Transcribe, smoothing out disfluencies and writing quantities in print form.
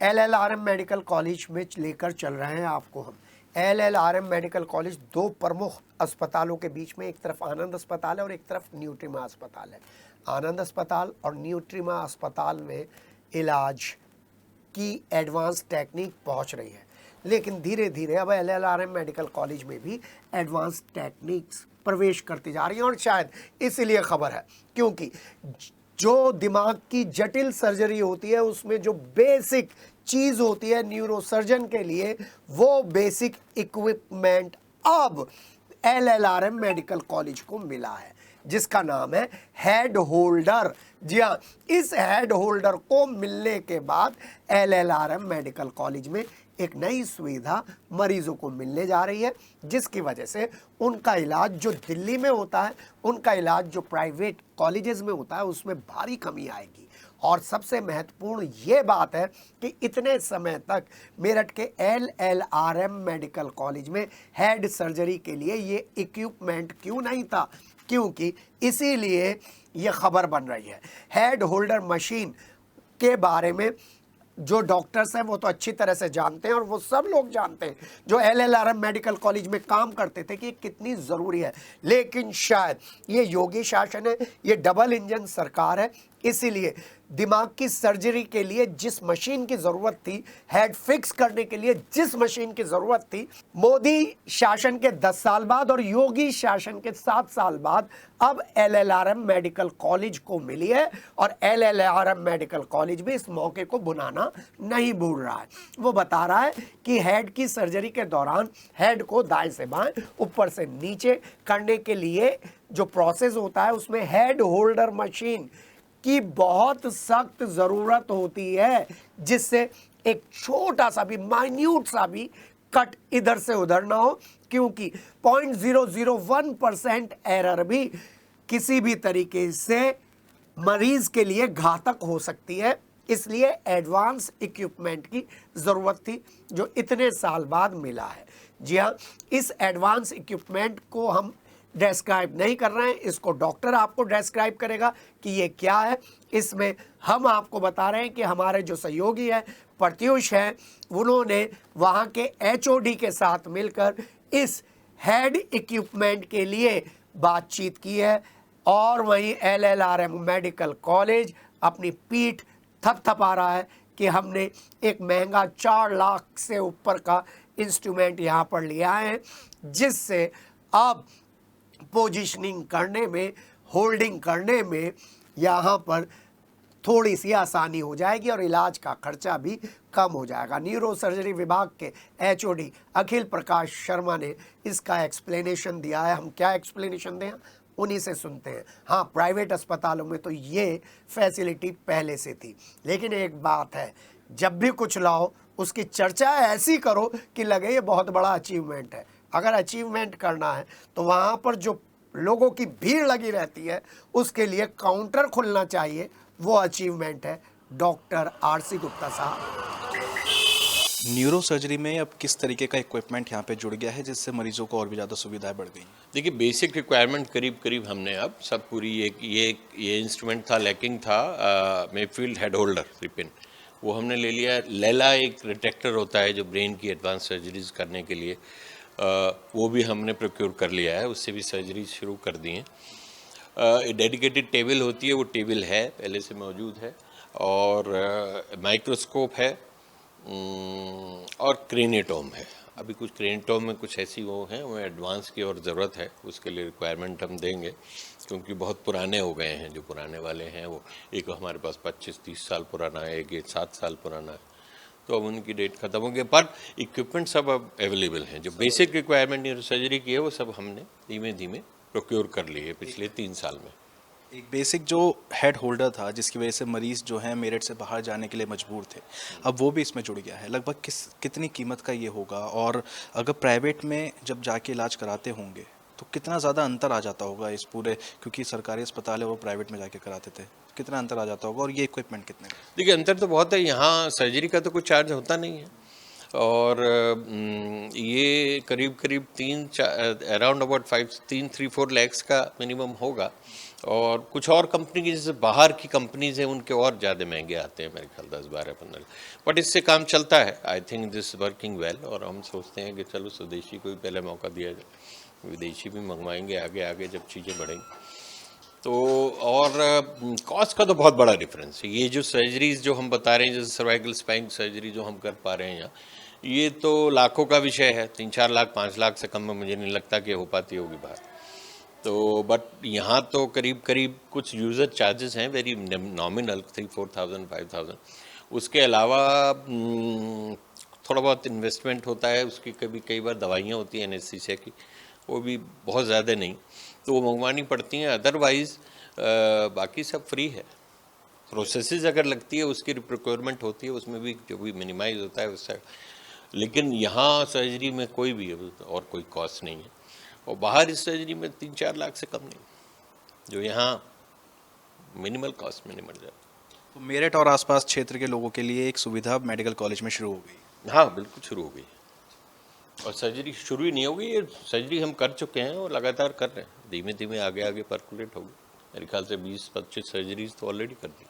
LLRM medical college में लेकर चल रहे हैं आपको हम। LLRM मेडिकल कॉलेज दो प्रमुख अस्पतालों के बीच में, एक तरफ आनंद अस्पताल है और एक तरफ न्यूट्रीमा अस्पताल है। आनंद अस्पताल और न्यूट्रीमा अस्पताल में इलाज की एडवांस टेक्निक पहुंच रही है, लेकिन धीरे धीरे अब LLRM मेडिकल कॉलेज में भी एडवांस टेक्निक्स प्रवेश करती जा रही हैं। और शायद इसीलिए खबर है क्योंकि जो दिमाग की जटिल सर्जरी होती है उसमें जो बेसिक चीज़ होती है न्यूरोसर्जन के लिए, वो बेसिक इक्विपमेंट अब LLRM मेडिकल कॉलेज को मिला है, जिसका नाम है हेड होल्डर। जी हाँ, इस हेड होल्डर को मिलने के बाद LLRM मेडिकल कॉलेज में एक नई सुविधा मरीजों को मिलने जा रही है, जिसकी वजह से उनका इलाज जो दिल्ली में होता है, उनका इलाज जो प्राइवेट कॉलेजेस में होता है, उसमें भारी कमी आएगी। और सबसे महत्वपूर्ण ये बात है कि इतने समय तक मेरठ के LLRM मेडिकल कॉलेज में हेड सर्जरी के लिए ये इक्विपमेंट क्यों नहीं था, क्योंकि इसीलिए ये खबर बन रही है। हेड होल्डर मशीन के बारे में जो डॉक्टर्स हैं वो तो अच्छी तरह से जानते हैं, और वो सब लोग जानते हैं जो LLRM मेडिकल कॉलेज में काम करते थे कि कितनी ज़रूरी है। लेकिन शायद ये योगी शासन है, ये डबल इंजन सरकार है, इसीलिए दिमाग की सर्जरी के लिए जिस मशीन की ज़रूरत थी, हेड फिक्स करने के लिए जिस मशीन की ज़रूरत थी, मोदी शासन के 10 साल बाद और योगी शासन के 7 साल बाद अब LLRM मेडिकल कॉलेज को मिली है। और LLRM मेडिकल कॉलेज भी इस मौके को भुनाना नहीं भूल रहा है। वो बता रहा है कि हेड की सर्जरी के दौरान हेड को दाएं से बाएं, ऊपर से नीचे करने के लिए जो प्रोसेस होता है उसमें हेड होल्डर मशीन की बहुत सख्त ज़रूरत होती है, जिससे एक छोटा सा भी, माइन्यूट सा भी कट इधर से उधर ना हो, क्योंकि 0.001% एरर भी किसी भी तरीके से मरीज के लिए घातक हो सकती है। इसलिए एडवांस इक्विपमेंट की ज़रूरत थी जो इतने साल बाद मिला है। जी हाँ, इस एडवांस इक्विपमेंट को हम डिस्क्राइब नहीं कर रहे हैं, इसको डॉक्टर आपको डिस्क्राइब करेगा कि ये क्या है। इसमें हम आपको बता रहे हैं कि हमारे जो सहयोगी हैं, प्रत्युष हैं, उन्होंने वहाँ के HOD के साथ मिलकर इस हेड इक्विपमेंट के लिए बातचीत की है। और वहीं LLRM मेडिकल कॉलेज अपनी पीठ थपथपा रहा है कि हमने एक महंगा 4 लाख से ऊपर का इंस्ट्रूमेंट यहाँ पर लिया है, जिससे अब पोजीशनिंग करने में, होल्डिंग करने में यहाँ पर थोड़ी सी आसानी हो जाएगी और इलाज का खर्चा भी कम हो जाएगा। न्यूरो सर्जरी विभाग के HOD अखिल प्रकाश शर्मा ने इसका एक्सप्लेनेशन दिया है। हम क्या एक्सप्लेनेशन दें, उन्हीं से सुनते हैं। हाँ, प्राइवेट अस्पतालों में तो ये फैसिलिटी पहले से थी, लेकिन एक बात है, जब भी कुछ लाओ उसकी चर्चा ऐसी करो कि लगे ये बहुत बड़ा अचीवमेंट है। अगर अचीवमेंट करना है तो वहाँ पर जो लोगों की भीड़ लगी रहती है उसके लिए काउंटर खुलना चाहिए, वो अचीवमेंट है। डॉक्टर RC गुप्ता साहब। न्यूरो सर्जरी में अब किस तरीके का इक्विपमेंट यहाँ पे जुड़ गया है जिससे मरीजों को और भी ज़्यादा सुविधाएं बढ़ गई? देखिए, बेसिक रिक्वायरमेंट करीब हमने अब सब पूरी, ये इंस्ट्रूमेंट था, लैकिंग था मेफील्ड हेड होल्डर रिपिन, वो हमने ले लिया। लैला एक रिटेक्टर होता है जो ब्रेन की एडवांस सर्जरीज करने के लिए, वो भी हमने प्रोक्योर कर लिया है, उससे भी सर्जरी शुरू कर दी है। डेडिकेटेड टेबल होती है, वो टेबल है, पहले से मौजूद है। और माइक्रोस्कोप है और क्रेनियोटोम है। अभी कुछ क्रेनियोटोम में कुछ ऐसी वो हैं, वो एडवांस की और ज़रूरत है, उसके लिए रिक्वायरमेंट हम देंगे, क्योंकि बहुत पुराने हो गए हैं। जो पुराने वाले हैं वो, एक हमारे पास 25-30 साल पुराना है, एक 7 साल पुराना है, तो अब उनकी डेट खत्म हो गई। पर इक्विपमेंट सब अब अवेलेबल हैं। जो बेसिक रिक्वायरमेंट न्यूरो सर्जरी की है वो सब हमने धीमे धीमे प्रोक्योर कर ली है पिछले 3 साल में। एक बेसिक जो हेड होल्डर था जिसकी वजह से मरीज जो हैं मेरठ से बाहर जाने के लिए मजबूर थे, अब वो भी इसमें जुड़ गया है। लगभग कितनी कीमत का ये होगा, और अगर प्राइवेट में जब जाके इलाज कराते होंगे तो कितना ज़्यादा अंतर आ जाता होगा इस पूरे, क्योंकि सरकारी अस्पताल है वो प्राइवेट में जाके कराते थे, कितना अंतर आ जाता होगा, और ये इक्विपमेंट कितने? देखिए, अंतर तो बहुत है। यहाँ सर्जरी का तो कोई चार्ज होता नहीं है, और ये करीब 3-4 अराउंड अबाउट 3-4 लैक्स का मिनिमम होगा। और कुछ और कंपनी की जैसे बाहर की कंपनीज हैं उनके और ज़्यादा महंगे आते हैं मेरे ख्याल 10-12-15, बट इससे काम चलता है। I think this working well, और हम सोचते हैं कि चलो स्वदेशी को भी पहले मौका दिया जाए, विदेशी भी मंगवाएंगे आगे आगे जब चीज़ें बढ़ेंगी तो। और कॉस्ट का तो बहुत बड़ा डिफरेंस है। ये जो सर्जरीज जो हम बता रहे हैं, जैसे सर्वाइकल स्पाइन सर्जरी जो हम कर पा रहे हैं यहाँ, ये तो लाखों का विषय है। 3-4 लाख 5 लाख से कम में मुझे नहीं लगता कि हो पाती होगी बाहर। तो बट यहाँ तो करीब करीब कुछ यूज़र चार्जेस हैं वेरी नॉमिनल, 3-4,000 5,000। उसके अलावा थोड़ा बहुत इन्वेस्टमेंट होता है उसकी, कभी कई बार दवाइयाँ होती हैं एनेस्थीसिया की, वो भी बहुत ज़्यादा नहीं, तो वो मंगवानी पड़ती हैं। अदरवाइज़ बाकी सब फ्री है। प्रोसेसेस अगर लगती है उसकी रिप्रोक्योरमेंट होती है, उसमें भी जो भी मिनिमाइज होता है उससे, लेकिन यहाँ सर्जरी में कोई भी और कोई कॉस्ट नहीं है। और बाहर इस सर्जरी में 3-4 लाख से कम नहीं, जो यहाँ मिनिमल कॉस्ट में निमट जाए। तो मेरठ और आसपास क्षेत्र के लोगों के लिए एक सुविधा मेडिकल कॉलेज में शुरू हो गई। हाँ बिल्कुल शुरू हो गई, और सर्जरी शुरू ही नहीं होगी, ये सर्जरी हम कर चुके हैं और लगातार कर रहे हैं, धीमे धीमे आगे आगे परकुलेट होगी। मेरे ख्याल से 20-25 सर्जरीज तो ऑलरेडी कर दी।